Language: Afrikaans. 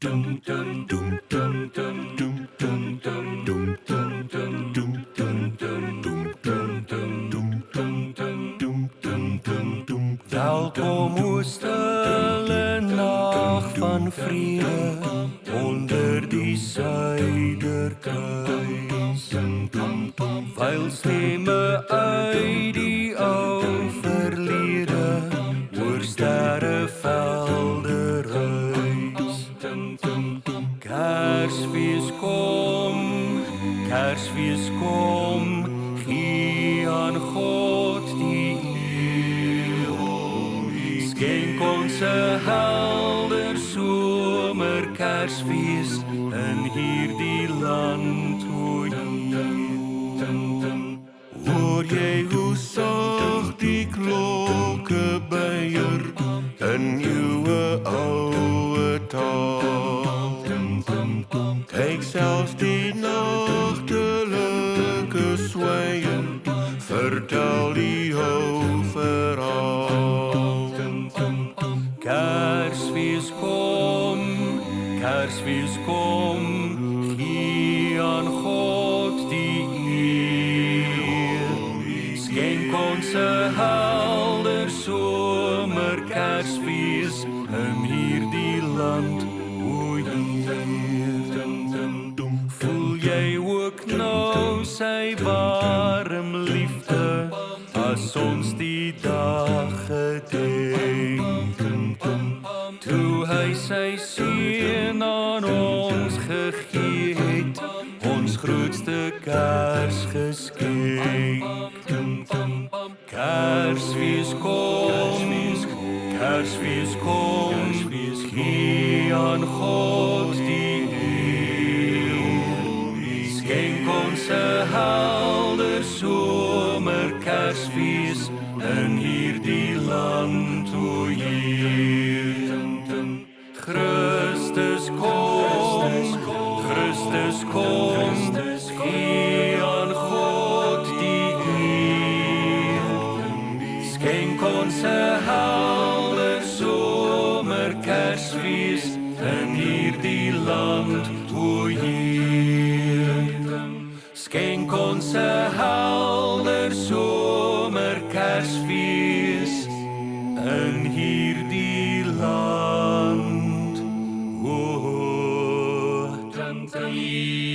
Welkom o stille nag van vrede onder die suiderkruis. Vuil stemme uit die ou verlede oor sterrevelde ruis. Kersfees kom, gee aan God die eer. Skenk ons 'n helder somer Kersfees in hierdie land, o Heer. Hoor jy hoe sag die klokke buier in jou ouwe taal? Kyk selfs die nachtelike swyen, vertel die ou verhaal. Kersfees kom, gee aan God die eer. Skenk ons 'n helder somer Kersfees in hierdie land, o Heer. Voel jy ook nou sy warm liefde as ons die dag gedenk? Toe hy sy seun aan ons gegee het, ons grootste Kersgeskenk. Kersfees kom, gee aan God die eer. Skenk ons 'n helder somer Kersfees in hierdie land, o Heer. Christus kom, gee aan God die eer. Skenk ons 'n helder somer Kersfees in hierdie land, o Heer. Skenk ons 'n helder somer Kersfees in hierdie land, o Heer.